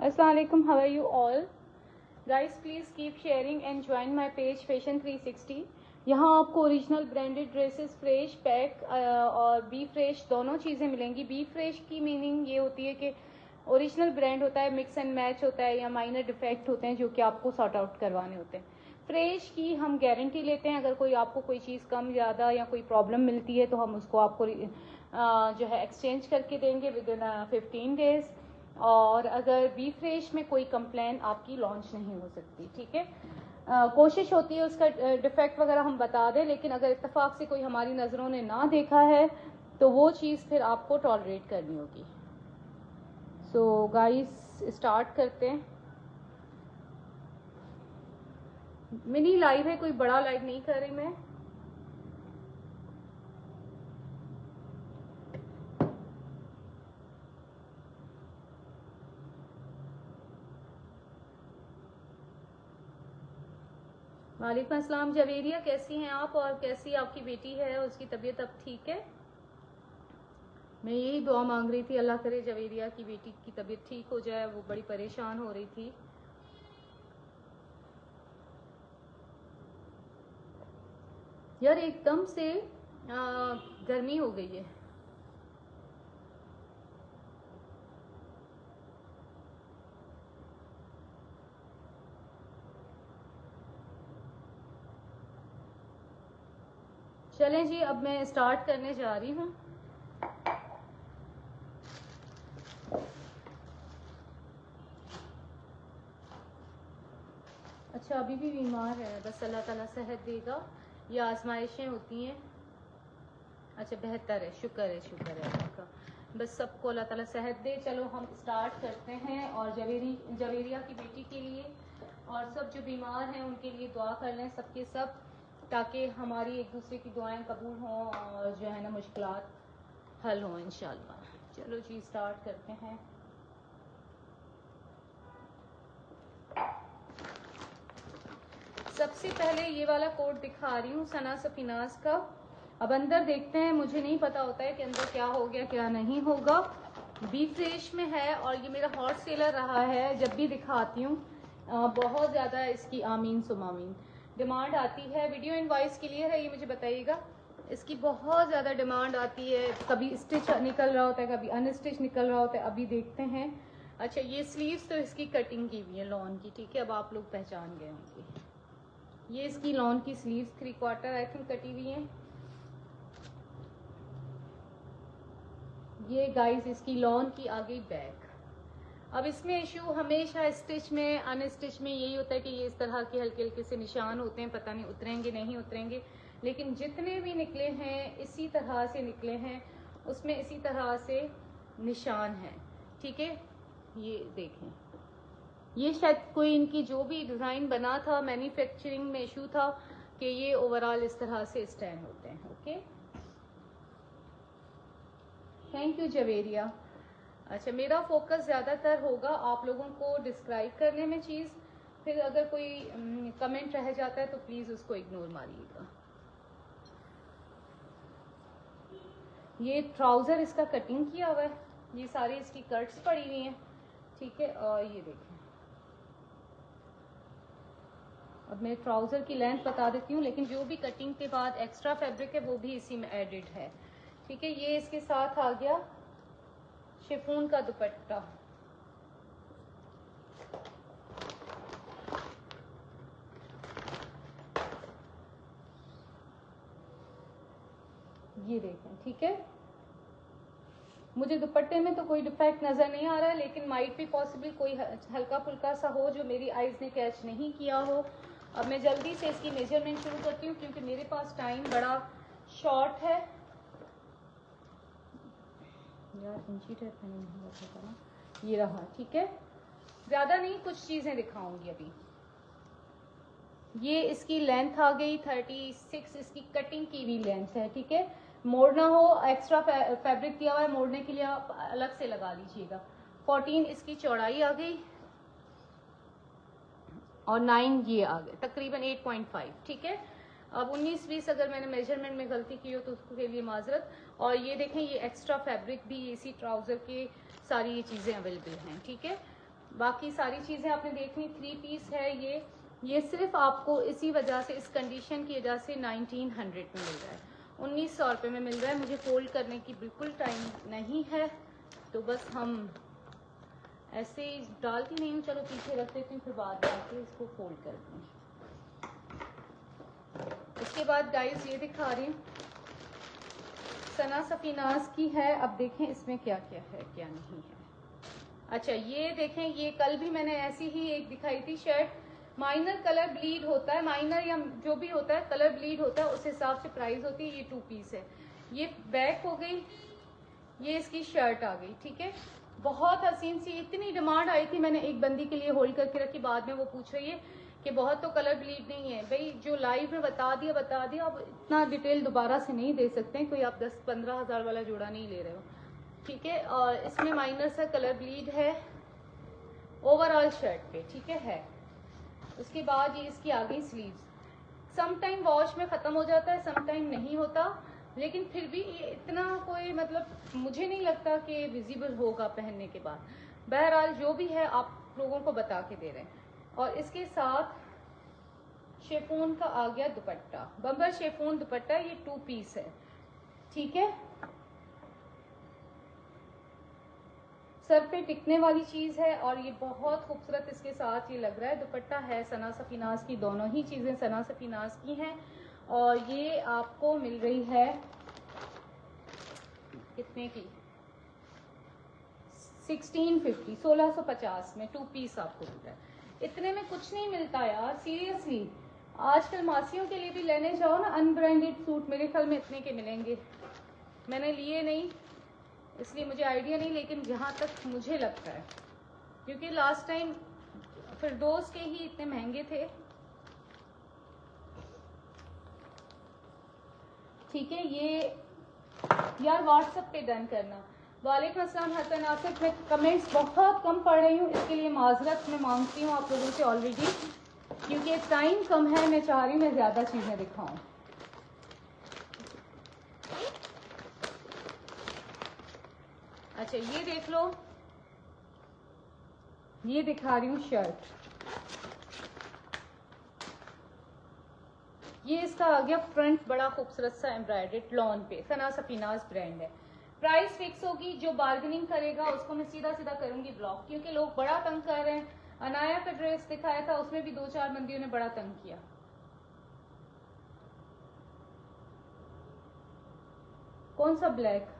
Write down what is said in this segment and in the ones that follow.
Assalamu alaikum, how are you all? Guys, please keep sharing and join my page Fashion 360. यहाँ आपको original branded dresses fresh pack और B fresh दोनों चीज़ें मिलेंगी। B fresh की meaning ये होती है कि ओरिजिनल ब्रांड होता है, मिक्स एंड मैच होता है या माइनर डिफेक्ट होते हैं जो कि आपको सॉर्ट आउट करवाने होते हैं। फ्रेश की हम गारंटी लेते हैं, अगर कोई आपको कोई चीज़ कम ज़्यादा या कोई प्रॉब्लम मिलती है तो हम उसको आपको जो है एक्सचेंज करके देंगे विद इन 15 डेज। और अगर बी फ्रेश में कोई कंप्लेन आपकी लॉन्च नहीं हो सकती, ठीक है। कोशिश होती है उसका डिफेक्ट वगैरह हम बता दें, लेकिन अगर इत्तेफाक से कोई हमारी नज़रों ने ना देखा है तो वो चीज़ फिर आपको टॉलरेट करनी होगी। सो गाइस स्टार्ट करते हैं। मिनी लाइव है, कोई बड़ा लाइव नहीं कर रही मैं। वालेकुम अस्सलाम जवेरिया, कैसी हैं आप और कैसी आपकी बेटी है, उसकी तबीयत अब ठीक है? मैं यही दुआ मांग रही थी, अल्लाह करे जवेरिया की बेटी की तबीयत ठीक हो जाए, वो बड़ी परेशान हो रही थी। यार एकदम से गर्मी हो गई है। चलें जी, अब मैं स्टार्ट करने जा रही हूँ। अच्छा अभी भी बीमार है, बस अल्लाह ताला सेहत देगा, ये आजमाइशें होती हैं। अच्छा बेहतर है, शुक्र है अल्लाह का, बस सबको अल्लाह ताला सेहत दे। चलो हम स्टार्ट करते हैं। और जवेरिया की बेटी के लिए और सब जो बीमार हैं उनके लिए दुआ कर लें सबके सब, ताकि हमारी एक दूसरे की दुआएं कबूल हों और जो है ना मुश्किलात हल हों इंशाल्लाह। चलो जी स्टार्ट करते हैं। सबसे पहले ये वाला कोड दिखा रही हूँ सना सफीनाज का। अब अंदर देखते हैं, मुझे नहीं पता होता है कि अंदर क्या हो गया क्या नहीं होगा। बी फ्रेश में है और ये मेरा हॉट सेलर रहा है, जब भी दिखाती हूँ बहुत ज़्यादा इसकी आमीन सुमामीन डिमांड आती है। वीडियो इनवॉइस क्लियर है ये मुझे बताइएगा। इसकी बहुत ज़्यादा डिमांड आती है, कभी स्टिच निकल रहा होता है कभी अनस्टिच निकल रहा होता है। अभी देखते हैं। अच्छा ये स्लीव्स तो इसकी कटिंग की हुई है लॉन की, ठीक है, अब आप लोग पहचान गए होंगे। ये इसकी लॉन की स्लीव्स 3/4 आई थिंक कटी हुई है। ये गाइस इसकी लॉन की आ गई बैक। अब इसमें इशू हमेशा स्टिच में अनस्टिच में यही होता है कि ये इस तरह के हल्के हल्के से निशान होते हैं, पता नहीं उतरेंगे नहीं उतरेंगे, लेकिन जितने भी निकले हैं इसी तरह से निकले हैं, उसमें इसी तरह से निशान हैं, ठीक है। ये देखें, ये शायद कोई इनकी जो भी डिज़ाइन बना था मैन्युफैक्चरिंग में इशू था कि ये ओवरऑल इस तरह से स्टैंड होते हैं। Okay thank you Javeria. अच्छा मेरा फोकस ज़्यादातर होगा आप लोगों को डिस्क्राइब करने में चीज़, फिर अगर कोई कमेंट रह जाता है तो प्लीज़ उसको इग्नोर मारिएगा। ये ट्राउज़र इसका कटिंग किया हुआ है, ये सारी इसकी कट्स पड़ी हुई हैं, ठीक है। और ये देखें, अब मैं ट्राउज़र की लेंथ बता देती हूँ, लेकिन जो भी कटिंग के बाद एक्स्ट्रा फैब्रिक है वो भी इसी में एडिड है, ठीक है। ये इसके साथ आ गया शिफॉन का दुपट्टा। ये देखें, ठीक है। मुझे दुपट्टे में तो कोई डिफेक्ट नजर नहीं आ रहा है, लेकिन माइट भी पॉसिबल कोई हल्का फुल्का सा हो जो मेरी आईज ने कैच नहीं किया हो। अब मैं जल्दी से इसकी मेजरमेंट शुरू करती हूँ क्योंकि मेरे पास टाइम बड़ा शॉर्ट है। यार इंची टेप मैंने नहीं रखा था ना, ये रहा, ठीक है। ज्यादा नहीं, कुछ चीजें दिखाऊंगी अभी। ये इसकी लेंथ आ गई 36, इसकी कटिंग की भी लेंथ है, ठीक है। मोड़ना हो, एक्स्ट्रा फैब्रिक दिया हुआ है, मोड़ने के लिए आप अलग से लगा लीजिएगा। 14 इसकी चौड़ाई आ गई और 9 ये आ गए, तकरीबन 8.5, ठीक है। अब 19-20 अगर मैंने मेजरमेंट में गलती की हो तो उसके लिए माजरत। और ये देखें, ये एक्स्ट्रा फैब्रिक भी इसी ट्राउजर के सारी ये चीजें अवेलेबल हैं, ठीक है। बाकी सारी चीज़ें आपने देख ली। 3 पीस है ये सिर्फ आपको इसी वजह से, इस कंडीशन की वजह से 1900 में मिल रहा है, 1900 रुपये में मिल रहा है। मुझे फोल्ड करने की बिल्कुल टाइम नहीं है, तो बस हम ऐसे ही डालती नहीं हूँ, चलो पीछे रख देती हूँ, फिर बाद में आके इसको फोल्ड करती हूँ। इसके बाद गाइस ये दिखा रही हूँ, सना सफीनाज की है। अब देखें इसमें क्या क्या है क्या नहीं है। अच्छा ये देखें, ये कल भी मैंने ऐसी ही एक दिखाई थी शर्ट, माइनर कलर ब्लीड होता है, माइनर या जो भी होता है कलर ब्लीड होता है, उस हिसाब से प्राइस होती है। ये 2 पीस है, ये बैक हो गई, ये इसकी शर्ट आ गई, ठीक है। बहुत हसीन सी, इतनी डिमांड आई थी, मैंने एक बंदी के लिए होल्ड करके रखी, बाद में वो पूछ रही है कि बहुत तो कलर ब्लीड नहीं है। भाई जो लाइव में बता दिया, अब इतना डिटेल दोबारा से नहीं दे सकते हैं, कोई आप 10-15 हज़ार वाला जोड़ा नहीं ले रहे हो, ठीक है। और इसमें माइनर सा कलर ब्लीड है ओवरऑल शर्ट पे, ठीक है। उसके बाद ये इसकी आ गई स्लीव्स, समटाइम वॉश में ख़त्म हो जाता है, समटाइम नहीं होता, लेकिन फिर भी ये इतना कोई मतलब मुझे नहीं लगता कि विजिबल होगा पहनने के बाद। बहरहाल जो भी है आप लोगों को बता के दे रहे हैं। और इसके साथ शेफून का आ गया दुपट्टा, बम्बर शेफून दुपट्टा, ये 2 पीस है, ठीक है। सर पे टिकने वाली चीज है और ये बहुत खूबसूरत इसके साथ ये लग रहा है। दुपट्टा है सना सफीनाज की, दोनों ही चीजें सना सफीनाज की हैं। और ये आपको मिल रही है कितने की, 1650, 1650 में 2 पीस आपको मिल रहा है। इतने में कुछ नहीं मिलता यार, सीरियसली। आजकल मासियों के लिए भी लेने जाओ ना अनब्रांडेड सूट, मेरे ख्याल में इतने के मिलेंगे। मैंने लिए नहीं इसलिए मुझे आइडिया नहीं, लेकिन जहाँ तक मुझे लगता है, क्योंकि लास्ट टाइम फिरदौस के ही इतने महंगे थे, ठीक है। ये यार व्हाट्सएप पे डन करना। वालेकुम अस्सलाम हसन आसिफ, मैं कमेंट्स बहुत कम पढ़ रही हूँ, इसके लिए माजरत मैं मांगती हूँ आप लोगों से ऑलरेडी, क्योंकि टाइम कम है, मैं चाह रही हूँ मैं ज़्यादा चीज़ें दिखाऊँ। अच्छा ये देख लो, ये दिखा रही हूँ शर्ट, ये इसका आ गया फ्रंट, बड़ा खूबसूरत सा एम्ब्रॉयडर्ड लॉन पे, सना सफीनाज ब्रांड है। प्राइस फिक्स होगी, जो बार्गेनिंग करेगा उसको मैं सीधा सीधा करूंगी ब्लॉक, क्योंकि लोग बड़ा तंग कर रहे हैं। अनाया का ड्रेस दिखाया था, उसमें भी 2-4 बंदियों ने बड़ा तंग किया। कौन सा ब्लैक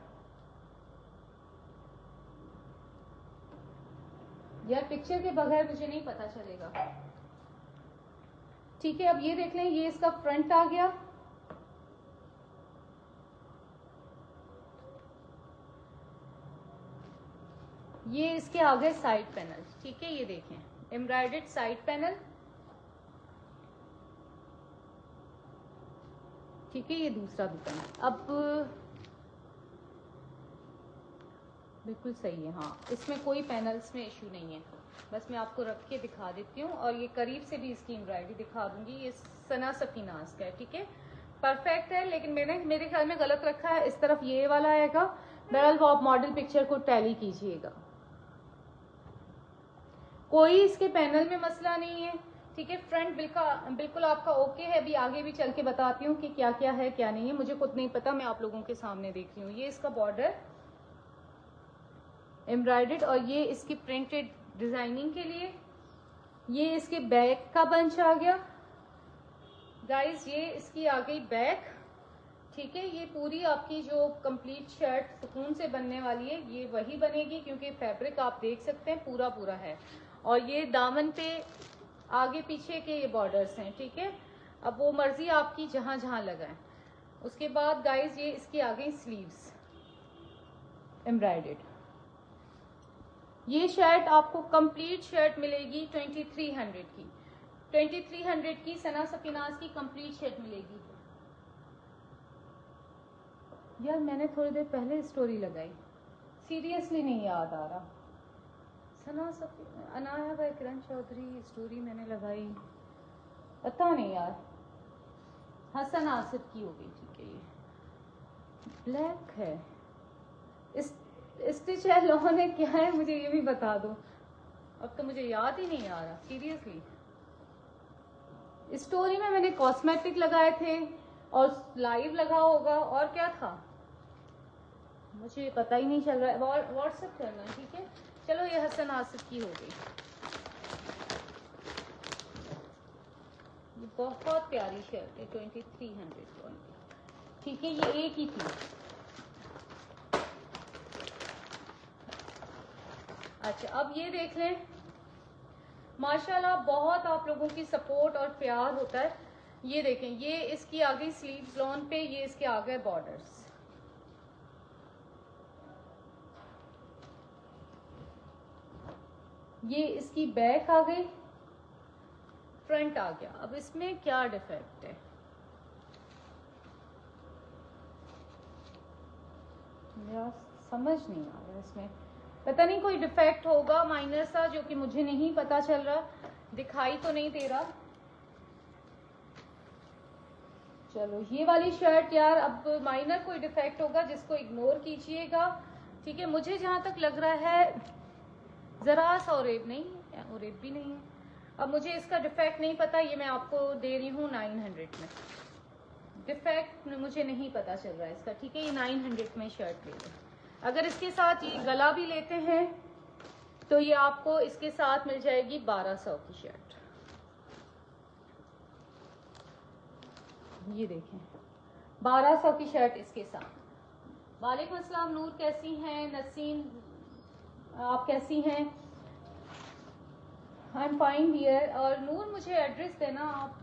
यार, पिक्चर के बगैर मुझे नहीं पता चलेगा, ठीक है। अब ये देख लें, ये इसका फ्रंट आ गया, ये इसके आ गए साइड पैनल, ठीक है। ये देखें एम्ब्रॉयडर्ड साइड पैनल, ठीक है। ये दूसरा दुकान, अब बिल्कुल सही है, हाँ इसमें कोई पैनल्स में इशू नहीं है, बस मैं आपको रख के दिखा देती हूँ। और ये करीब से भी इसकी एम्ब्रॉयडरी दिखा दूंगी, ये सना सफीनाज का है, ठीक है। परफेक्ट है, लेकिन मैंने मेरे ख्याल में गलत रखा है, इस तरफ ये वाला आएगा। बहरहाल वो आप मॉडल पिक्चर को टैली कीजिएगा, कोई इसके पैनल में मसला नहीं है, ठीक है। फ्रंट बिल्कुल आपका ओके है। अभी आगे भी चल के बताती हूँ कि क्या क्या है क्या नहीं है, मुझे खुद नहीं पता, मैं आप लोगों के सामने देख रही हूँ। ये इसका बॉर्डर एम्ब्रॉयडर्ड और ये इसकी प्रिंटेड डिजाइनिंग के लिए, ये इसके बैक का बंच आ गया गाइस, ये इसकी आ गई बैक, ठीक है। ये पूरी आपकी जो कंप्लीट शर्ट सुकून से बनने वाली है, ये वही बनेगी, क्योंकि फैब्रिक आप देख सकते हैं पूरा पूरा है। और ये दामन पे आगे पीछे के ये बॉर्डर्स हैं, ठीक है। अब वो मर्जी आपकी जहां जहां लगाएं। उसके बाद गाइस ये इसकी आ गई स्लीव्स एम्ब्रॉयडर्ड। ये शर्ट आपको कंप्लीट शर्ट मिलेगी 2300 की, 2300 की सना सफीनाज की कंप्लीट शर्ट मिलेगी। यार मैंने थोड़ी देर पहले स्टोरी लगाई, सीरियसली नहीं याद आ रहा। सना सफीनाज, अनाया व किरण चौधरी स्टोरी मैंने लगाई, पता नहीं यार। हसन आसिफ की हो गई, ठीक है। ये ब्लैक है, स्टिच है, लोगों ने क्या है मुझे ये भी बता दो। अब तो मुझे याद ही नहीं आ रहा सीरियसली। स्टोरी में मैंने कॉस्मेटिक लगाए थे और लाइव लगा होगा, और क्या था मुझे पता ही नहीं चल रहा है। व्हाट्सएप करना, ठीक है। चलो ये हसन आसिफ की हो गई, ये बहुत प्यारी शर्ट है 2300 ठीक है, ये एक ही थी। अच्छा अब ये देख लें, माशाल्लाह बहुत आप लोगों की सपोर्ट और प्यार होता है। ये देखें, ये इसकी आ गई स्लीव्स लॉन पे, ये इसके आ गए बॉर्डर्स। ये इसकी बैक आ गई, फ्रंट आ गया। अब इसमें क्या डिफेक्ट है, मेरा समझ नहीं आ रहा। इसमें पता नहीं कोई डिफेक्ट होगा माइनर सा, जो कि मुझे नहीं पता चल रहा, दिखाई तो नहीं दे रहा। चलो ये वाली शर्ट यार, अब माइनर कोई डिफेक्ट होगा जिसको इग्नोर कीजिएगा, ठीक है। मुझे जहां तक लग रहा है जरा सा ओरेब नहीं है, ओरेब भी नहीं है। अब मुझे इसका डिफेक्ट नहीं पता, ये मैं आपको दे रही हूँ 900 में। डिफेक्ट मुझे नहीं पता चल रहा है इसका, ठीक है। ये 900 में शर्ट ले लो। अगर इसके साथ ये गला भी लेते हैं तो ये आपको इसके साथ मिल जाएगी 1200 की शर्ट। ये देखें 1200 की शर्ट इसके साथ। वालेकुम अस्सलाम नूर, कैसी हैं? नसीम आप कैसी हैं? I am fine dear. और नूर मुझे एड्रेस देना आप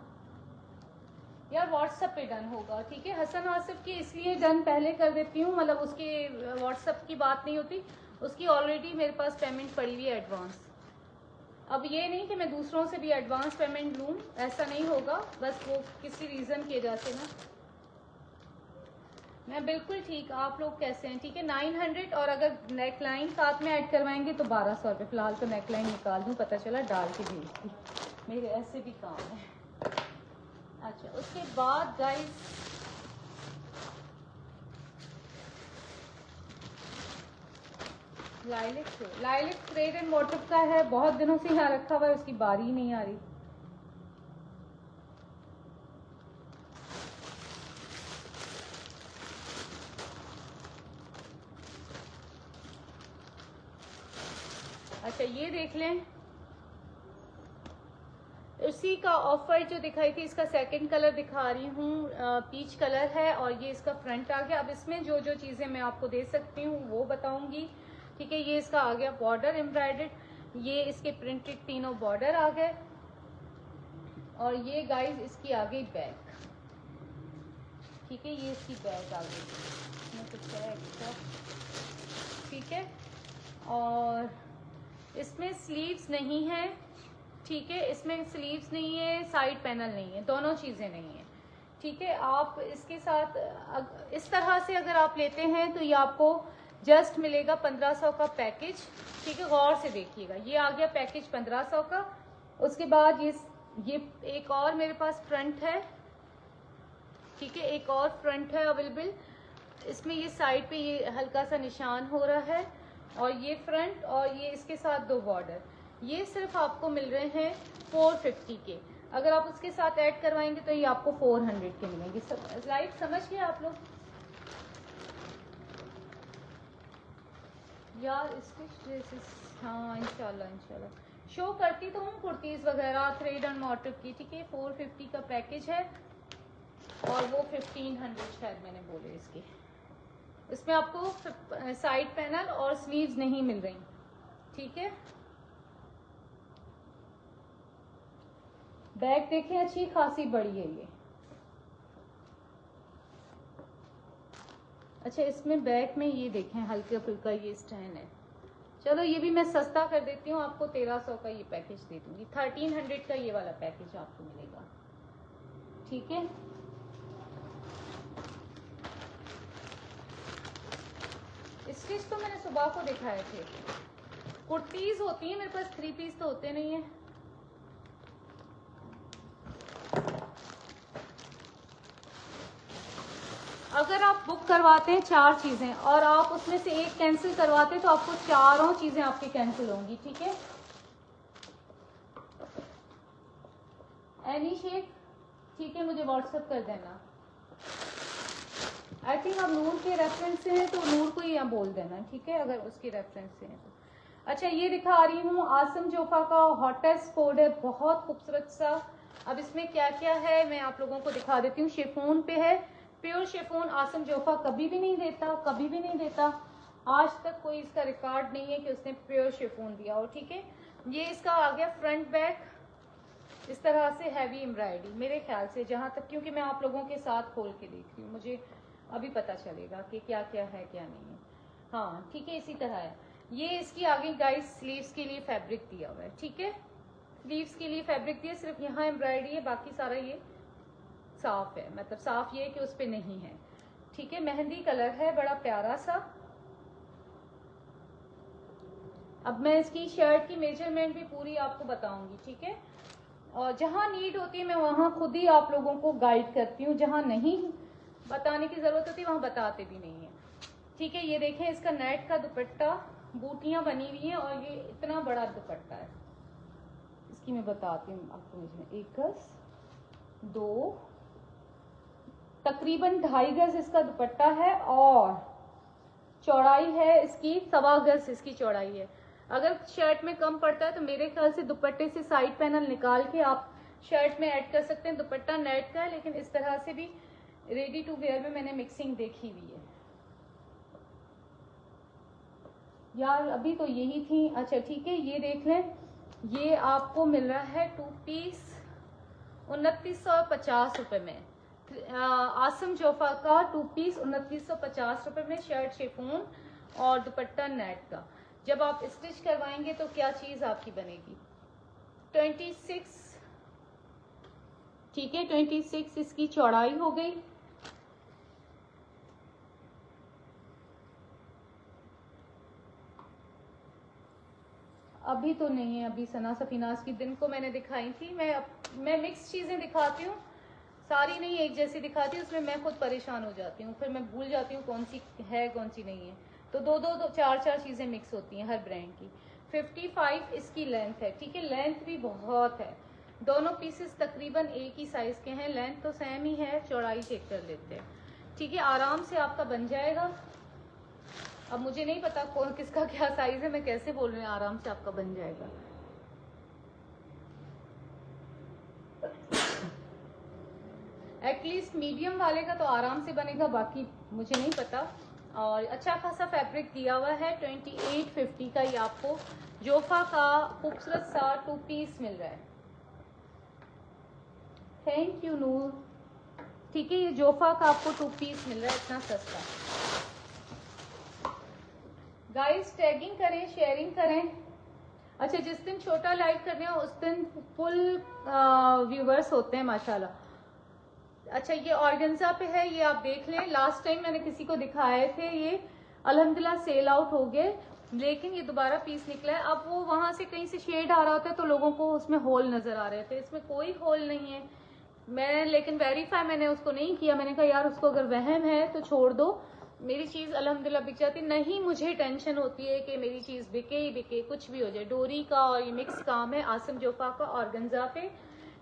यार, व्हाट्सएप पे डन होगा, ठीक है। हसन आसिफ की इसलिए डन पहले कर देती हूँ, मतलब उसके व्हाट्सएप की बात नहीं होती, उसकी ऑलरेडी मेरे पास पेमेंट पड़ी हुई है एडवांस। अब ये नहीं कि मैं दूसरों से भी एडवांस पेमेंट लूँ, ऐसा नहीं होगा, बस वो किसी रीज़न की वजह से ना। मैं बिल्कुल ठीक, आप लोग कैसे हैं? ठीक है 900, और अगर नेक लाइन साथ में ऐड करवाएंगे तो 1200 रुपये। फिलहाल तो नेक लाइन निकाल दूँ, पता चला डाल के भेज दी, मेरे ऐसे भी काम है। अच्छा उसके बाद guys lilac thread and motive का है, बहुत दिनों से यहाँ रखा हुआ है, उसकी बारी ही नहीं आ रही। अच्छा ये देख लें, उसी का ऑफर जो दिखाई थी, इसका सेकंड कलर दिखा रही हूँ, पीच कलर है, और ये इसका फ्रंट आ गया। अब इसमें जो जो चीजें मैं आपको दे सकती हूँ वो बताऊंगी, ठीक है। ये इसका आ गया बॉर्डर एम्ब्रॉयडर्ड, ये इसके प्रिंटेड तीनों बॉर्डर आ गए, और ये गाइस इसकी आ गई बैक, ठीक है। ये इसकी बैक आ गई, इसमें कुछ है एक्स्ट्रा, ठीक है। और इसमें स्लीव्स नहीं है, ठीक है। इसमें स्लीव्स नहीं है, साइड पैनल नहीं है, दोनों चीजें नहीं है, ठीक है। आप इसके साथ इस तरह से अगर आप लेते हैं तो ये आपको जस्ट मिलेगा 1500 का पैकेज, ठीक है। गौर से देखिएगा, ये आ गया पैकेज 1500 का। उसके बाद ये एक और मेरे पास फ्रंट है, ठीक है, एक और फ्रंट है अवेलेबल। इसमें ये साइड पे ये हल्का सा निशान हो रहा है, और ये फ्रंट, और ये इसके साथ दो बॉर्डर। ये सिर्फ आपको मिल रहे हैं 450 के। अगर आप उसके साथ ऐड करवाएंगे तो ये आपको 400 के मिलेंगे। लाइव समझ गए आप लोग यार? स्टिच ड्रेसेस, हाँ इंशाल्लाह शो करती तो हूँ, कुर्तीज वगैरह थ्रेड एंड मोटिव की, ठीक है। 450 का पैकेज है, और वो 1500 शायद मैंने बोले इसके। इसमें आपको साइड पैनल और स्लीव्स नहीं मिल रही, ठीक है। बैक देखें, अच्छी खासी बड़ी है ये। अच्छा इसमें बैक में ये देखें हल्का फुल्का ये स्टैंड है। चलो ये भी मैं सस्ता कर देती हूँ, आपको 1300 का ये पैकेज दे दूंगी। 1300 का ये वाला पैकेज आपको मिलेगा, ठीक है। स्टिच तो मैंने सुबह को दिखाए थे। कुर्तीज होती है मेरे पास, 3 पीस तो होते नहीं है। अगर आप बुक करवाते हैं 4 चीजें और आप उसमें से एक कैंसिल करवाते हैं तो आपको चारों चीजें आपकी कैंसिल होंगी, ठीक है। एनी शेप, ठीक है, मुझे व्हाट्सएप कर देना। आई थिंक आप नूर के रेफरेंस से हैं तो नूर को ही यहाँ बोल देना, ठीक है, अगर उसके रेफरेंस से हैं तो। अच्छा, ये दिखा रही हूँ आसम जोफा का हॉटेस्ट कोड है, बहुत खूबसूरत सा। अब इसमें क्या क्या है मैं आप लोगों को दिखा देती हूँ। शिफोन पे है, प्योर शिफोन। आसम जोफा कभी भी नहीं देता, कभी भी नहीं देता, आज तक कोई इसका रिकॉर्ड नहीं है कि उसने प्योर शिफोन दिया हो, ठीक है। ये इसका आ गया फ्रंट बैक, इस तरह से हैवी एम्ब्रॉयडरी मेरे ख्याल से, जहां तक, क्योंकि मैं आप लोगों के साथ खोल के देख रही हूँ, मुझे अभी पता चलेगा कि क्या क्या है क्या नहीं है। हाँ ठीक है, इसी तरह है। ये इसकी आगे गाइस स्लीव्स के लिए फैब्रिक दिया हुआ है, ठीक है, स्लीव्स के लिए फैब्रिक दिया, सिर्फ यहाँ एम्ब्रॉयडरी है, बाकी सारा ये साफ है, मतलब साफ ये है कि उस पर नहीं है, ठीक है। मेहंदी कलर है, बड़ा प्यारा सा। अब मैं इसकी शर्ट की मेजरमेंट भी पूरी आपको बताऊंगी, ठीक है। और जहां नीड होती है मैं वहां खुद ही आप लोगों को गाइड करती हूँ, जहां नहीं बताने की जरूरत होती है वहां बताते भी नहीं है, ठीक है। ये देखें, इसका नेट का दुपट्टा, बूटियां बनी हुई हैं और ये इतना बड़ा दुपट्टा है। इसकी मैं बताती हूँ आपको, इसमें 1 गज 2, तकरीबन 2.5 गज इसका दुपट्टा है और चौड़ाई है इसकी 1.25 गज इसकी चौड़ाई है। अगर शर्ट में कम पड़ता है तो मेरे ख्याल से दुपट्टे से साइड पैनल निकाल के आप शर्ट में ऐड कर सकते हैं। दुपट्टा नेट का है, लेकिन इस तरह से भी रेडी टू वेयर में मैंने मिक्सिंग देखी हुई है यार, अभी तो यही थी। अच्छा ठीक है, ये देख लें, ये आपको मिल रहा है 2 पीस 2950 रुपए में। आसम जोफा का 2 पीस 2950 रुपए में, शर्ट शिफॉन और दुपट्टा नेट का। जब आप स्टिच करवाएंगे तो क्या चीज आपकी बनेगी। 26, ठीक है, 26 इसकी चौड़ाई हो गई। अभी तो नहीं है, अभी सना सफीनाज की दिन को मैंने दिखाई थी। मैं मिक्स चीजें दिखाती हूँ, सारी नहीं एक जैसी दिखाती हूँ, उसमें मैं खुद परेशान हो जाती हूँ, फिर मैं भूल जाती हूँ कौन सी है कौन सी नहीं है, तो दो चार चीजें मिक्स होती हैं हर ब्रांड की। 55 इसकी लेंथ है, ठीक है, लेंथ भी बहुत है। दोनों पीसेस तकरीबन एक ही साइज के हैं, लेंथ तो सेम ही है, चौड़ाई चेक कर लेते हैं, ठीक है। आराम से आपका बन जाएगा। अब मुझे नहीं पता कौन किसका क्या साइज है, मैं कैसे बोल रही हूँ आराम से आपका बन जाएगा। एटलीस्ट मीडियम वाले का तो आराम से बनेगा, बाकी मुझे नहीं पता। और अच्छा खासा फैब्रिक दिया हुआ है। 2850 का ये आपको जोफा का खूबसूरत सा 2 पीस मिल रहा है। थैंक यू नूर, ठीक है, ये जोफा का आपको 2 पीस मिल रहा है, इतना सस्ता। गाइस टैगिंग करें, शेयरिंग करें। अच्छा, जिस दिन छोटा लाइव कर रहे हो उस दिन फुल व्यूवर्स होते हैं माशाल्लाह। अच्छा, ये ऑर्गेन्जा पे है, ये आप देख लें, लास्ट टाइम मैंने किसी को दिखाए थे, ये अल्हम्दुलिल्लाह सेल आउट हो गए, लेकिन ये दोबारा पीस निकला है। अब वो वहां से कहीं से शेड आ रहा होता है तो लोगों को उसमें होल नजर आ रहे थे, इसमें कोई होल नहीं है। मैं लेकिन वेरीफाई मैंने उसको नहीं किया, मैंने कहा यार उसको अगर वहम है तो छोड़ दो, मेरी चीज अल्हम्दुलिल्लाह बिक जाती नहीं। मुझे टेंशन होती है कि मेरी चीज बिके ही बिके, कुछ भी हो जाए। डोरी का और ये मिक्स काम है आसम जोफा का ऑर्गेन्जा पे,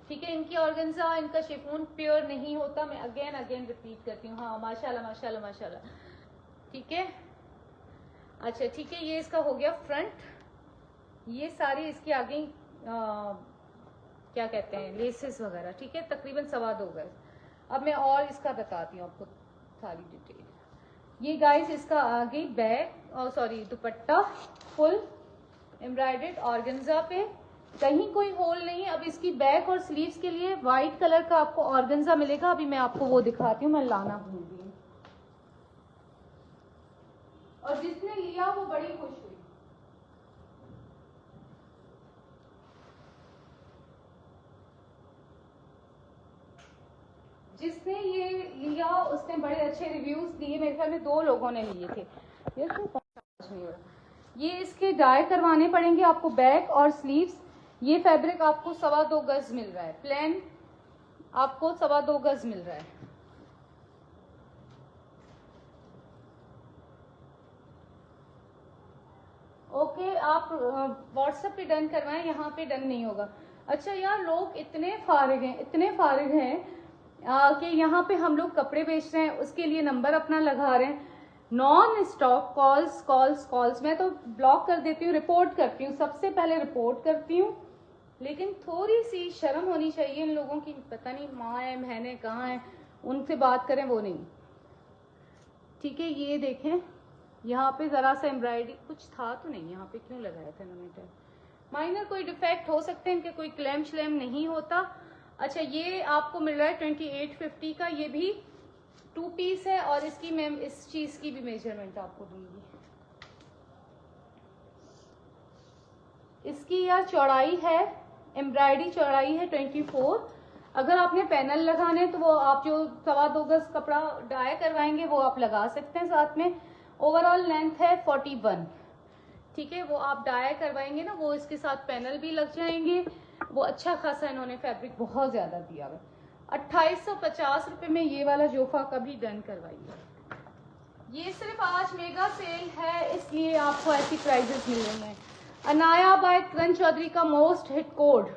ठीक है। इनकी ऑर्गेन्जा, इनका शिफॉन प्योर नहीं होता, मैं अगेन रिपीट करती हूँ। हाँ माशाल्लाह माशाल्लाह माशाल्लाह, ठीक है। अच्छा ठीक है, ये इसका हो गया फ्रंट, ये सारी इसकी आगे क्या कहते हैं लेसेस वगैरह, ठीक है, तकरीबन 2.25 गज। अब मैं और इसका बताती हूँ आपको सारी डिटेल। ये गाइस इसका आगे बैक और सॉरी दुपट्टा फुल एम्ब्रॉयडर्ड ऑर्गेन्जा पे, कहीं कोई होल नहीं है। अब इसकी बैक और स्लीव्स के लिए व्हाइट कलर का आपको ऑर्गेन्जा मिलेगा, अभी मैं आपको वो दिखाती हूँ, मैं लाना भूल गई। और जिसने लिया वो बड़ी खुश हुई। जिसने ये लिया उसने बड़े अच्छे रिव्यूज दिए, मेरे ख्याल में 2 लोगों ने लिए थे। ये इसके डाई करवाने पड़ेंगे आपको, बैक और स्लीव्स। ये फैब्रिक आपको 2.25 गज मिल रहा है, प्लेन आपको 2.25 गज मिल रहा है। ओके, आप व्हाट्सएप पे डन करवाएं, यहाँ पे डन नहीं होगा। अच्छा यार, लोग इतने फारिग हैं कि यहाँ पे हम लोग कपड़े बेच रहे हैं, उसके लिए नंबर अपना लगा रहे हैं, नॉन स्टॉप कॉल्स। मैं तो ब्लॉक कर देती हूँ, रिपोर्ट करती हूँ, सबसे पहले रिपोर्ट करती हूँ। लेकिन थोड़ी सी शर्म होनी चाहिए इन लोगों की, पता नहीं माँ है बहनें कहाँ हैं, उनसे बात करें वो नहीं। ठीक है, ये देखें यहाँ पे जरा सा एम्ब्रॉयडरी कुछ था तो नहीं, यहाँ पे क्यों लगाया था इन्होंने? माइनर कोई डिफेक्ट हो सकते हैं, इनके कोई क्लेम श्लेम नहीं होता। अच्छा, ये आपको मिल रहा है 2850 का, ये भी 2 पीस है और इसकी मैं इस चीज की भी मेजरमेंट आपको दूंगी। इसकी यार चौड़ाई है, एम्ब्रॉयडरी चौड़ाई है 24। अगर आपने पैनल लगाने तो वो आप जो 2.25 गज कपड़ा डाई करवाएंगे वो आप लगा सकते हैं साथ में। ओवरऑल लेंथ है 41। ठीक है, वो आप डाई करवाएंगे ना, वो इसके साथ पैनल भी लग जाएंगे। वो अच्छा खासा इन्होंने फैब्रिक बहुत ज्यादा दिया हुआ। 2850 रुपए में ये वाला जोफा कभी डन करवाइए। ये सिर्फ आज मेगा सेल है इसलिए आपको ऐसी प्राइजेस मिल रही हैं। अनाया बाय किरण चौधरी का मोस्ट हिट कोड,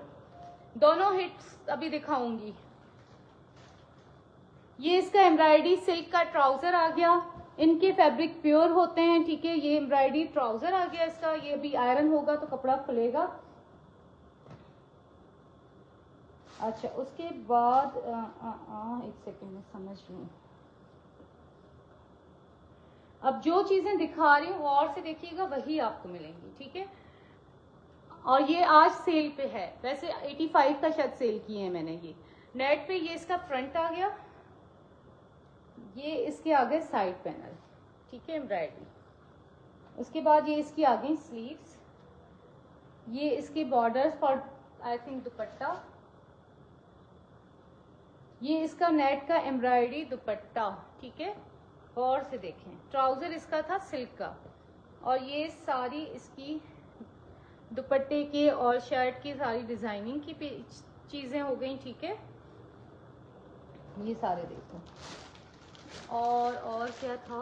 दोनों हिट्स अभी दिखाऊंगी। ये इसका एम्ब्रॉयडरी सिल्क का ट्राउजर आ गया, इनके फैब्रिक प्योर होते हैं। ठीक है, ये एम्ब्रॉयडरी ट्राउजर आ गया इसका, ये भी आयरन होगा तो कपड़ा खुलेगा। अच्छा, उसके बाद एक सेकंड में समझ लूं। अब जो चीजें दिखा रही हूँ और से देखिएगा, वही आपको मिलेंगी। ठीक है, और ये आज सेल पे है, वैसे 85 का शायद सेल किए हैं मैंने। ये नेट पे, ये इसका फ्रंट आ गया, ये इसके आगे साइड पैनल। ठीक है, एम्ब्रॉयडरी। उसके बाद ये इसकी आगे स्लीव्स, ये इसके बॉर्डर्स फॉर आई थिंक दुपट्टा, ये इसका नेट का एम्ब्रॉयडरी दुपट्टा। ठीक है, और से देखें, ट्राउजर इसका था सिल्क का, और ये सारी इसकी दुपट्टे के और शर्ट की सारी डिजाइनिंग की चीजें हो गई। ठीक है, ये सारे देखो। और क्या था,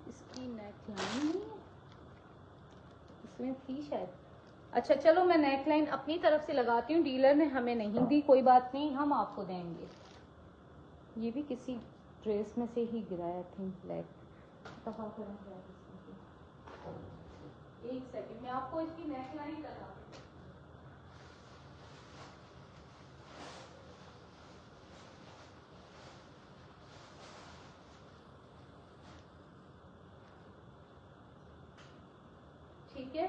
इसकी नेक लाइन इसमें थी शायद। अच्छा चलो, मैं नेक लाइन अपनी तरफ से लगाती हूँ, डीलर ने हमें नहीं दी, कोई बात नहीं, हम आपको देंगे। ये भी किसी ड्रेस में से ही गिराया थी, ब्लैक। एक सेकंड, मैं आपको इसकी नेक लाइन लगा। ठीक है,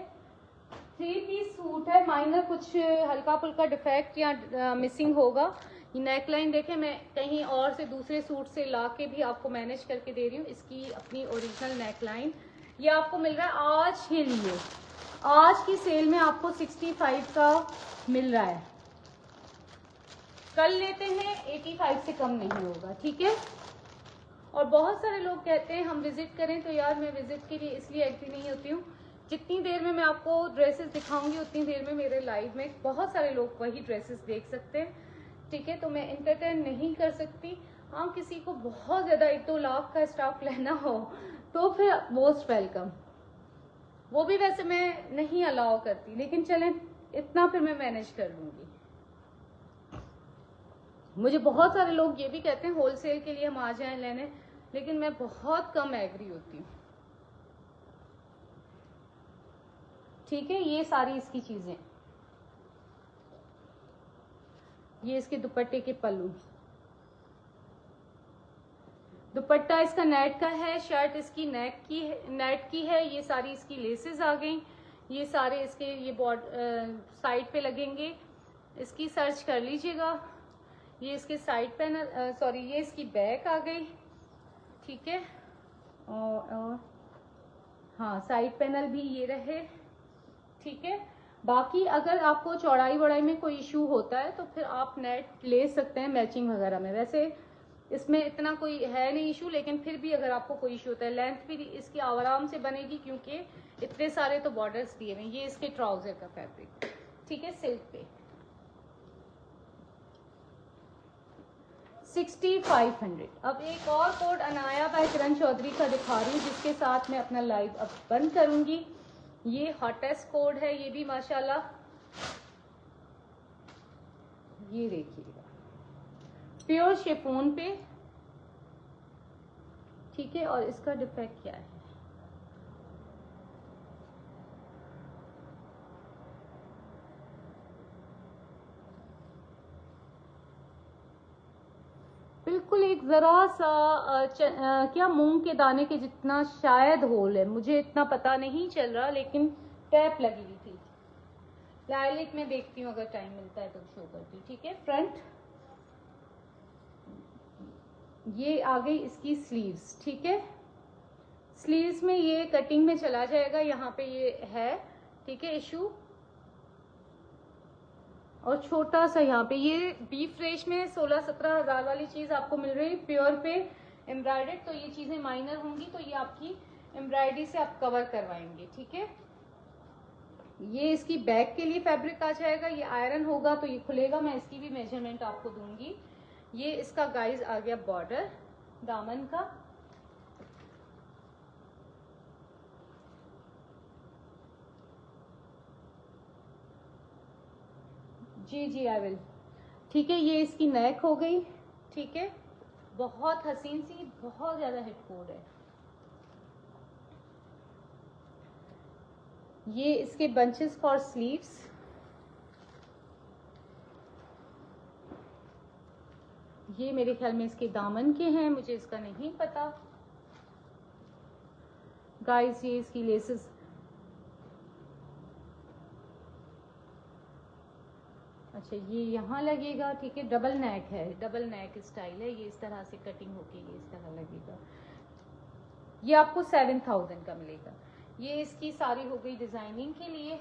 3 पीस सूट है, माइनर कुछ हल्का फुल्का डिफेक्ट या मिसिंग होगा। नेक लाइन देखें, मैं कहीं और से दूसरे सूट से ला के भी आपको मैनेज करके दे रही हूँ। इसकी अपनी ओरिजिनल नेक लाइन, ये आपको मिल रहा है आज के लिए, आज की सेल में आपको 65 का मिल रहा है। कल लेते हैं 85 से कम नहीं होगा। ठीक है, और बहुत सारे लोग कहते हैं हम विजिट करें, तो यार मैं विजिट के लिए इसलिए एग्री नहीं होती हूँ, जितनी देर में मैं आपको ड्रेसेस दिखाऊंगी उतनी देर में मेरे लाइव में बहुत सारे लोग वही ड्रेसेस देख सकते हैं। ठीक है, तो मैं एंटरटेन नहीं कर सकती। हाँ, किसी को बहुत ज्यादा 1-2 लाख का स्टॉक लेना हो तो फिर मोस्ट वेलकम, वो भी वैसे मैं नहीं अलाउ करती, लेकिन चलें इतना फिर मैं मैनेज कर लूंगी। मुझे बहुत सारे लोग ये भी कहते हैं होलसेल के लिए हम आ जाएं लेने, लेकिन मैं बहुत कम एग्री होती हूँ। ठीक है, ये सारी इसकी चीजें, ये इसके दुपट्टे के पल्लू, दुपट्टा इसका नेट का है, शर्ट इसकी नेट की है। ये सारी इसकी लेसेस आ गई, ये सारे इसके ये साइड पे लगेंगे, इसकी सर्च कर लीजिएगा। ये इसके साइड पैनल, सॉरी ये इसकी बैक आ गई। ठीक है, और हाँ, साइड पैनल भी ये रहे। ठीक है, बाकी अगर आपको चौड़ाई वड़ाई में कोई इशू होता है तो फिर आप नेट ले सकते हैं मैचिंग वगैरह में। वैसे इसमें इतना कोई है नहीं इशू, लेकिन फिर भी अगर आपको कोई इशू होता है, लेंथ भी इसकी आराम से बनेगी क्योंकि इतने सारे तो बॉर्डर्स दिए हुए हैं। ये इसके ट्राउजर का फैब्रिक। ठीक है, सिल्क पे 6500। अब एक और कोड अनाया बाय किरण चौधरी का दिखा रही हूँ, जिसके साथ मैं अपना लाइव अब बंद करूंगी। ये हॉटेस्ट कोड है, ये भी माशाल्लाह ये देखिएगा प्योर शिफॉन पे, ठीक है। और इसका डिफेक्ट क्या है, बिल्कुल एक जरा सा क्या मूंग के दाने के जितना शायद होल है, मुझे इतना पता नहीं चल रहा, लेकिन टैप लगी हुई थी। लाइलिक में देखती हूँ, अगर टाइम मिलता है तो शो करती हूँ, ठीक है। फ्रंट ये आ गई इसकी स्लीव्स, ठीक है। स्लीव्स में ये कटिंग में चला जाएगा, यहाँ पे ये है, ठीक है, इशू। और छोटा सा यहाँ पे ये बी फ्रेश में 16-17 हजार वाली चीज आपको मिल रही है, प्योर पे एम्ब्रॉयडर्ड। तो ये चीजें माइनर होंगी, तो ये आपकी एम्ब्रॉयडरी से आप कवर करवाएंगे, ठीक है। ये इसकी बैक के लिए फैब्रिक आ जाएगा, ये आयरन होगा तो ये खुलेगा, मैं इसकी भी मेजरमेंट आपको दूंगी। ये इसका गाइज आ गया बॉर्डर दामन का, जी आई विल, ठीक है। ये इसकी नेक हो गई, ठीक है। बहुत हसीन सी, बहुत ज्यादा हिट कोड है। ये इसके बंचेस फॉर स्लीव्स, ये मेरे ख्याल में इसके दामन के हैं, मुझे इसका नहीं पता गाइस। ये इसकी लेसेस, अच्छा ये यहाँ लगेगा, ठीक है। डबल नेक है, डबल नेक स्टाइल है, ये इस तरह से कटिंग होके ये इस तरह लगेगा। ये आपको 7000 का मिलेगा। ये इसकी सारी हो गई डिजाइनिंग के लिए।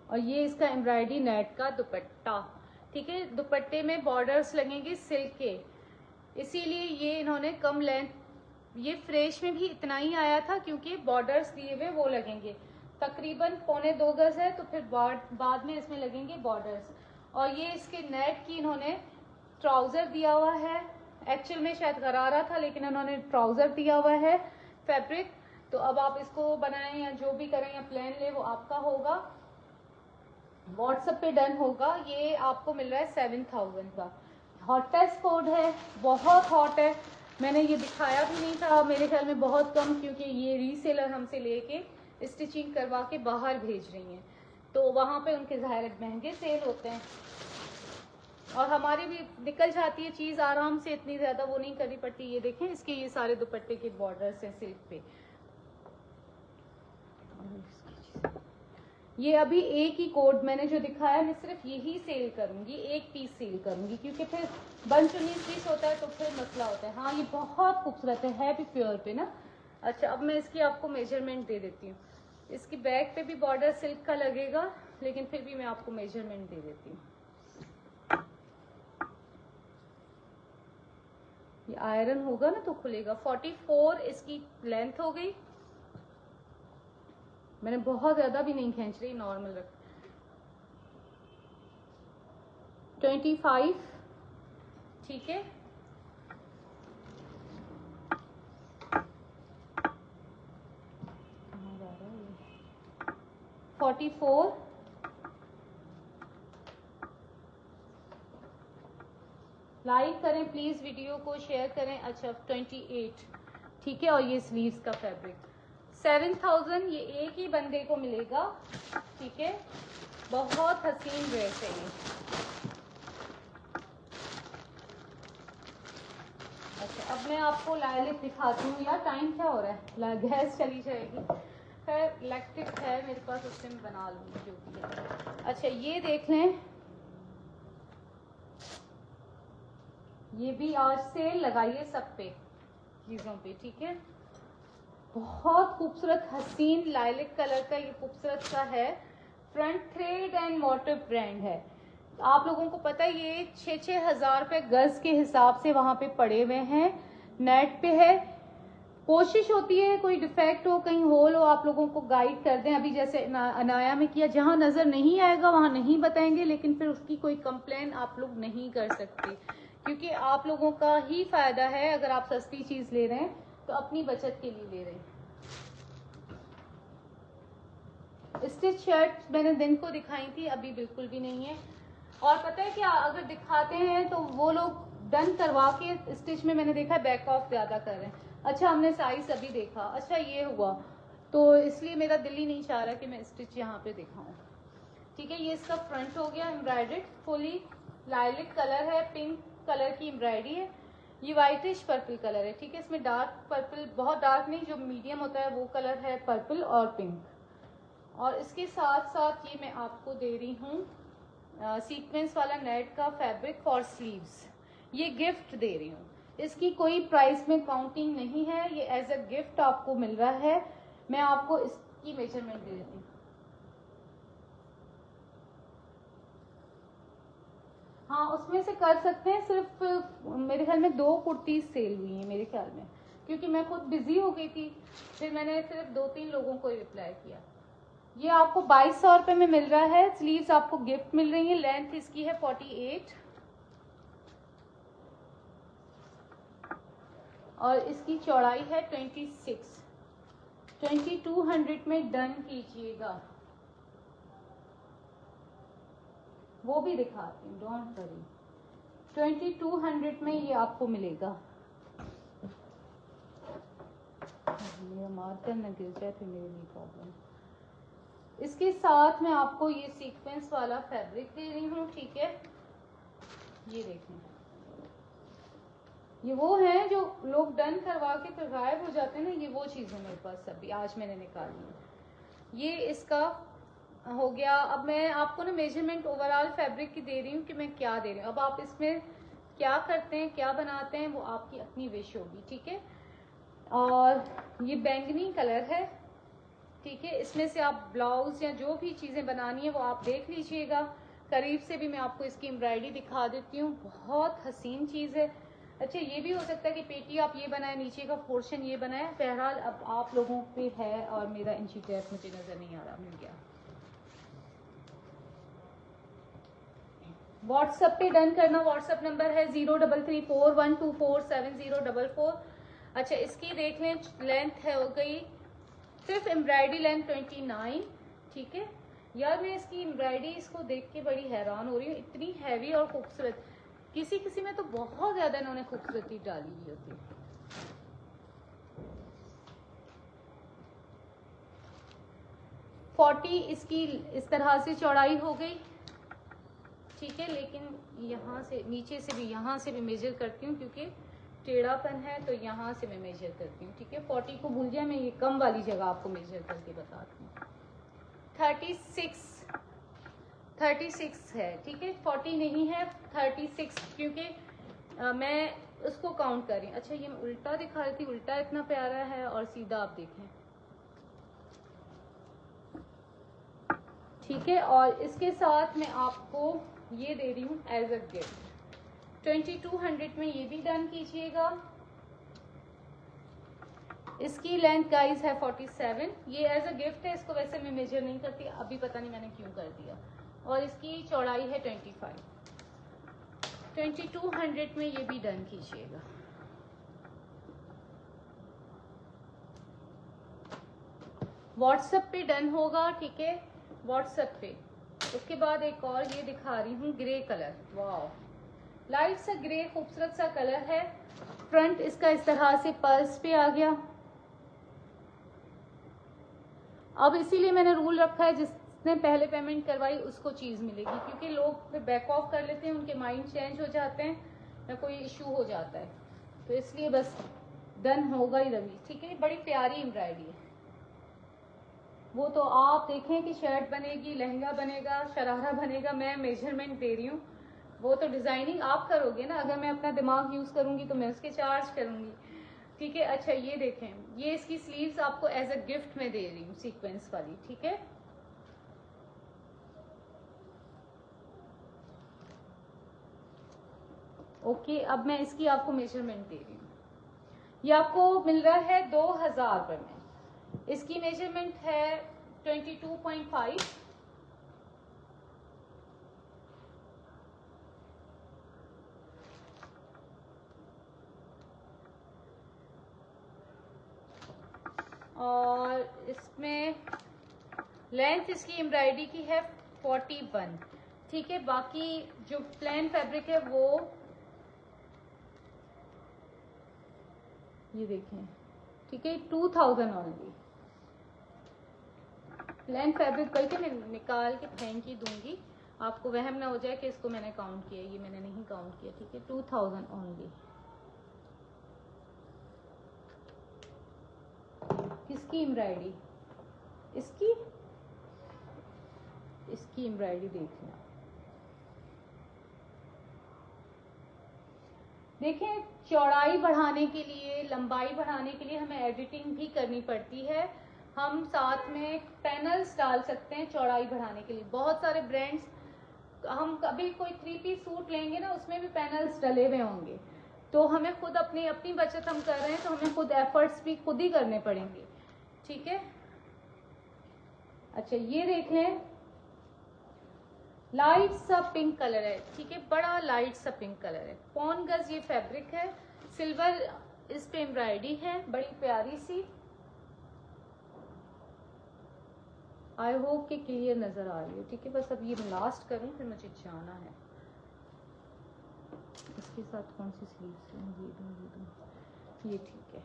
और ये इसका एम्ब्रॉयडरी नेट का दुपट्टा, ठीक है। दुपट्टे में बॉर्डर्स लगेंगे सिल्क के, इसीलिए ये इन्होंने कम लेंथ, ये फ्रेश में भी इतना ही आया था क्योंकि बॉर्डर्स दिए हुए वो लगेंगे, तकरीबन 1.25 गज है, तो फिर बाद में इसमें लगेंगे बॉर्डर्स। और ये इसके नेट की इन्होंने ट्राउजर दिया हुआ है, एक्चुअल में शायद गरारा था लेकिन इन्होंने ट्राउजर दिया हुआ है फैब्रिक। तो अब आप इसको बनाएं या जो भी करें या प्लान ले, वो आपका होगा, व्हाट्सएप पे डन होगा। ये आपको मिल रहा है 7000 का। हॉटेस्ट कोड है, बहुत हॉट है। मैंने ये दिखाया भी नहीं था, मेरे ख्याल में बहुत कम, क्योंकि ये रीसेलर हमसे लेके स्टिचिंग करवा के बाहर भेज रही हैं, तो वहां पे उनके ज़ाहिर महंगे सेल होते हैं। और हमारी भी निकल जाती है चीज आराम से, इतनी ज्यादा वो नहीं करनी पड़ती। ये देखें इसके ये सारे दुपट्टे के बॉर्डर्स हैं सिल्क पे। ये अभी एक ही कोड मैंने जो दिखाया, मैं सिर्फ यही सेल करूंगी, एक पीस सेल करूंगी, क्योंकि फिर 19 पीस होता है तो फिर मसला होता है। हाँ ये बहुत खूबसूरत है भी प्योर पे ना। अच्छा अब मैं इसकी आपको मेजरमेंट दे देती हूँ। इसकी बैक पे भी बॉर्डर सिल्क का लगेगा, लेकिन फिर भी मैं आपको मेजरमेंट दे देती हूँ। ये आयरन होगा ना तो खुलेगा। 44 इसकी लेंथ हो गई, मैंने बहुत ज्यादा भी नहीं खींच रही, नॉर्मल रख। 25, ठीक है। 44, लाइक करें प्लीज, वीडियो को शेयर करें। अच्छा 28, ठीक है। और ये स्लीव्स का फैब्रिक 7000, ये एक ही बंदे को मिलेगा, ठीक है। बहुत हसीन ड्रेस है ये। अच्छा अब मैं आपको लाइलिक दिखाती हूँ। यार टाइम क्या हो रहा है, गैस चली जाएगी। खैर इलेक्ट्रिक है मेरे पास, उससे मैं बना लूंगी जो भी है। अच्छा ये देख लें, ये भी आज सेल लगाइए सब पे चीजों पे, ठीक है। बहुत खूबसूरत हसीन लाइलिक कलर का ये खूबसूरत सा है। Front thread and motive brand है। आप लोगों को पता है ये 6-6 हजार रुपए गज के हिसाब से वहां पे पड़े हुए हैं, नेट पे है। कोशिश होती है कोई डिफेक्ट हो, कहीं होल हो, आप लोगों को गाइड कर दें। अभी जैसे अनाया में किया, जहां नजर नहीं आएगा वहां नहीं बताएंगे, लेकिन फिर उसकी कोई कंप्लेन आप लोग नहीं कर सकते, क्योंकि आप लोगों का ही फायदा है। अगर आप सस्ती चीज ले रहे हैं तो अपनी बचत के लिए ले रहे हैं। स्टिच शर्ट मैंने दिन को दिखाई थी, अभी बिल्कुल भी नहीं है। और पता है क्या, अगर दिखाते हैं तो वो लोग डन करवा के स्टिच में मैंने देखा है बैक ऑफ ज्यादा कर रहे हैं। अच्छा हमने साइज अभी देखा, अच्छा ये हुआ, तो इसलिए मेरा दिल ही नहीं चाह रहा कि मैं स्टिच यहाँ पे दिखाऊं। ठीक है, ये इसका फ्रंट हो गया एम्ब्रॉयडेड, फुली लाइलिक कलर है, पिंक कलर की एम्ब्रॉयडरी है, ये व्हाइटिश पर्पल कलर है। ठीक है, इसमें डार्क पर्पल, बहुत डार्क नहीं, जो मीडियम होता है वो कलर है पर्पल और पिंक। और इसके साथ साथ ये मैं आपको दे रही हूँ सीक्वेंस वाला नेट का फैब्रिक फॉर स्लीव्स, ये गिफ्ट दे रही हूँ। इसकी कोई प्राइस में काउंटिंग नहीं है, ये एज अ गिफ्ट आपको मिल रहा है। मैं आपको इसकी मेजरमेंट दे देती हूँ। हाँ उसमें से कर सकते हैं, सिर्फ मेरे ख्याल में 2 कुर्तीज सेल हुई हैं मेरे ख्याल में, क्योंकि मैं खुद बिजी हो गई थी, फिर मैंने सिर्फ 2-3 लोगों को रिप्लाई किया। ये आपको 2200 रुपये में मिल रहा है, स्लीव्स आपको गिफ्ट मिल रही है। लेंथ इसकी है 48 और इसकी चौड़ाई है 26। 2200 में डन कीजिएगा। वो भी दिखाती हूँ, डोंट वरी। 2200 में ये आपको मिलेगा। मेरा मार्कर न गिर जाए फिर मेरे लिए प्रॉब्लम। इसके साथ मैं आपको ये सीक्वेंस वाला फैब्रिक दे रही हूँ। ठीक है, ये देखें, ये वो है जो लोग डन करवा के फिर गायब हो जाते हैं ना, ये वो चीज़ है मेरे पास अभी आज मैंने निकाली है। ये इसका हो गया। अब मैं आपको ना मेजरमेंट ओवरऑल फैब्रिक की दे रही हूँ कि मैं क्या दे रही हूँ। अब आप इसमें क्या करते हैं, क्या बनाते हैं, वो आपकी अपनी विश होगी। ठीक है, और ये बैंगनी कलर है। ठीक है, इसमें से आप ब्लाउज या जो भी चीज़ें बनानी है वो आप देख लीजिएगा। करीब से भी मैं आपको इसकी एम्ब्रॉयडरी दिखा देती हूँ, बहुत हसीन चीज़ है। अच्छा ये भी हो सकता है कि पेटी आप ये बनाए, नीचे का पोर्शन ये बनाए, बहरहाल अब आप लोगों पे है। और मेरा इंची टेप मुझे नज़र नहीं आ रहा, मिल गया। व्हाट्सएप पे डन करना, व्हाट्सएप नंबर है 033412470444। अच्छा इसकी देख लें, लेंथ है हो गई सिर्फ एम्ब्रॉयडरी लेंथ 29। ठीक है यार, मैं इसकी एम्ब्रॉयडरी इसको देख के बड़ी हैरान हो रही हूँ, इतनी हैवी और खूबसूरत। किसी किसी में तो बहुत ज्यादा इन्होंने खूबसूरती डाली हुई होती है। फोर्टी इसकी इस तरह से चौड़ाई हो गई। ठीक है, लेकिन यहाँ से नीचे से भी, यहाँ से भी मेजर करती हूँ क्योंकि टेढ़ापन है, तो यहाँ से मैं मेजर करती हूँ। ठीक है, 40 को भूल जाए, मैं ये कम वाली जगह आपको मेजर करके बताती हूँ। 36 है। ठीक है, 40 नहीं है, 36, क्योंकि मैं उसको काउंट कर रही हूँ। अच्छा ये मैं उल्टा दिखा रही थी, उल्टा इतना प्यारा है, और सीधा आप देखें। ठीक है, और इसके साथ मैं आपको ये दे रही हूँ एज अ गिफ्ट। 2200 में ये भी डन कीजिएगा। इसकी लेंथ गाइस है 47, ये एज अ गिफ्ट है। इसको वैसे मैं मेजर नहीं करती, अभी पता नहीं मैंने क्यों कर दिया। और इसकी चौड़ाई है 25। 2200 में ये भी डन कीजिएगा। व्हाट्सएप पे डन होगा। ठीक है, व्हाट्सएप पे। उसके बाद एक और ये दिखा रही हूँ, ग्रे कलर। वाह, लाइट सा ग्रे खूबसूरत सा कलर है। फ्रंट इसका इस तरह से पर्स पे आ गया। अब इसीलिए मैंने रूल रखा है, जिसने पहले पेमेंट करवाई उसको चीज़ मिलेगी, क्योंकि लोग फिर बैक ऑफ कर लेते हैं, उनके माइंड चेंज हो जाते हैं या कोई इशू हो जाता है, तो इसलिए बस डन होगा ही रवि। ठीक है, बड़ी प्यारी एम्ब्रॉयडरी है। वो तो आप देखें कि शर्ट बनेगी, लहंगा बनेगा, शरारा बनेगा, मैं मेजरमेंट दे रही हूँ। वो तो डिज़ाइनिंग आप करोगे ना, अगर मैं अपना दिमाग यूज़ करूँगी तो मैं उसके चार्ज करूँगी। ठीक है, अच्छा ये देखें, ये इसकी स्लीव्स आपको एज अ गिफ्ट में दे रही हूँ, सीक्वेंस वाली। ठीक है, ओके, अब मैं इसकी आपको मेजरमेंट दे रही हूँ। ये आपको मिल रहा है 2000 रुपये में। इसकी मेजरमेंट है 22.5। और इसमें लेंथ इसकी एम्ब्रॉयडरी की है 41। ठीक है, बाकी जो प्लेन फैब्रिक है वो ये देखें, ठीक है, 2000 ओनली प्लेन फैब्रिक। बल्कि मैं निकाल के फेंक ही दूंगी, आपको वहम ना हो जाए कि इसको मैंने काउंट किया, ये मैंने नहीं काउंट किया, ठीक है, 2000 ओनली। किसकी एम्ब्रॉयडरी? इसकी एम्ब्रॉयडरी देख लें। देखें, चौड़ाई बढ़ाने के लिए, लंबाई बढ़ाने के लिए हमें एडिटिंग भी करनी पड़ती है। हम साथ में पैनल्स डाल सकते हैं चौड़ाई बढ़ाने के लिए। बहुत सारे ब्रांड्स, हम कभी कोई 3 पीस सूट लेंगे ना, उसमें भी पैनल्स डले हुए होंगे। तो हमें खुद अपनी बचत हम कर रहे हैं, तो हमें खुद एफर्ट्स भी खुद ही करने पड़ेंगे, ठीक है। अच्छा, ये देख लें, लाइट सा पिंक कलर है, ठीक है, बड़ा लाइट सा पिंक कलर है। पौन गज ये फैब्रिक है, सिल्वर इस पे एम्ब्रॉयडरी है बड़ी प्यारी सी। आई होप कि क्लियर नजर आ रही है, ठीक है। बस अब ये लास्ट करूं, फिर मुझे जाना है। इसके साथ कौन सी स्लीव्स हैं? ये दूं, ये ठीक है।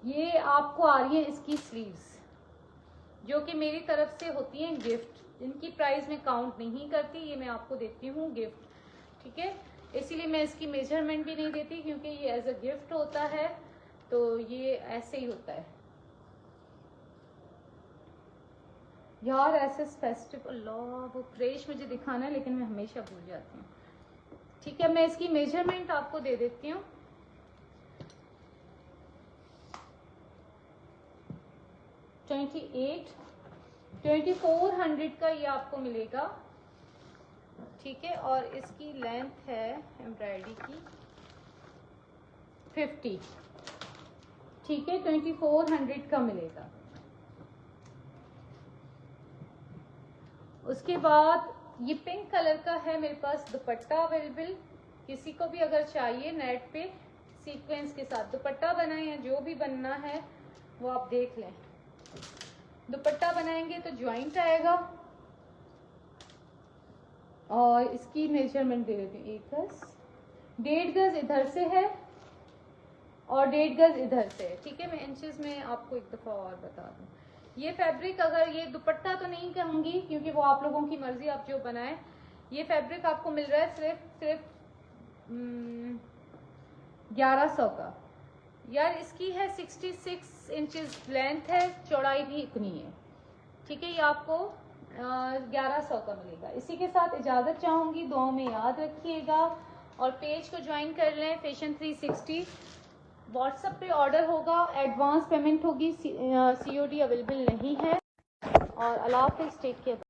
ये आपको आ रही है इसकी स्लीव्स, जो कि मेरी तरफ से होती है गिफ्ट। इनकी प्राइस में काउंट नहीं करती, ये मैं आपको देती हूँ गिफ्ट, ठीक है। इसीलिए मैं इसकी मेजरमेंट भी नहीं देती, क्योंकि ये एज अ गिफ्ट होता है, तो ये ऐसे ही होता है। यार ऐसे फेस्टिव, अल्लाह वो फ्रेश मुझे दिखाना है, लेकिन मैं हमेशा भूल जाती हूँ, ठीक है। मैं इसकी मेजरमेंट आपको दे देती हूँ। 2400 का ये आपको मिलेगा, ठीक है। और इसकी लेंथ है एम्ब्रॉयडरी की 50, ठीक है, 2400 का मिलेगा। उसके बाद ये पिंक कलर का है मेरे पास दुपट्टा अवेलेबल। किसी को भी अगर चाहिए नेट पे सीक्वेंस के साथ दुपट्टा बनाए या जो भी बनना है वो आप देख लें। दुपट्टा बनाएंगे तो ज्वाइंट आएगा, और इसकी मेजरमेंट दे देती हूँ। 1 गज, 1.5 गज इधर से है और 1.5 गज इधर से है, ठीक है। मैं इंचेस में आपको एक दफा और बता दूं। ये फैब्रिक, अगर ये दुपट्टा तो नहीं कहूंगी, क्योंकि वो आप लोगों की मर्जी, आप जो बनाए। ये फैब्रिक आपको मिल रहा है सिर्फ 1100 का। यार इसकी है 66 इंचेस लेंथ है, चौड़ाई भी इतनी है, ठीक है। ये आपको 1100 का मिलेगा। इसी के साथ इजाजत चाहूंगी, दुआओं में याद रखिएगा और पेज को ज्वाइन कर लें फैशन 360। व्हाट्सएप पे ऑर्डर होगा, एडवांस पेमेंट होगी, COD अवेलेबल नहीं है। और अल्लाह हाफिज़, टेक केयर।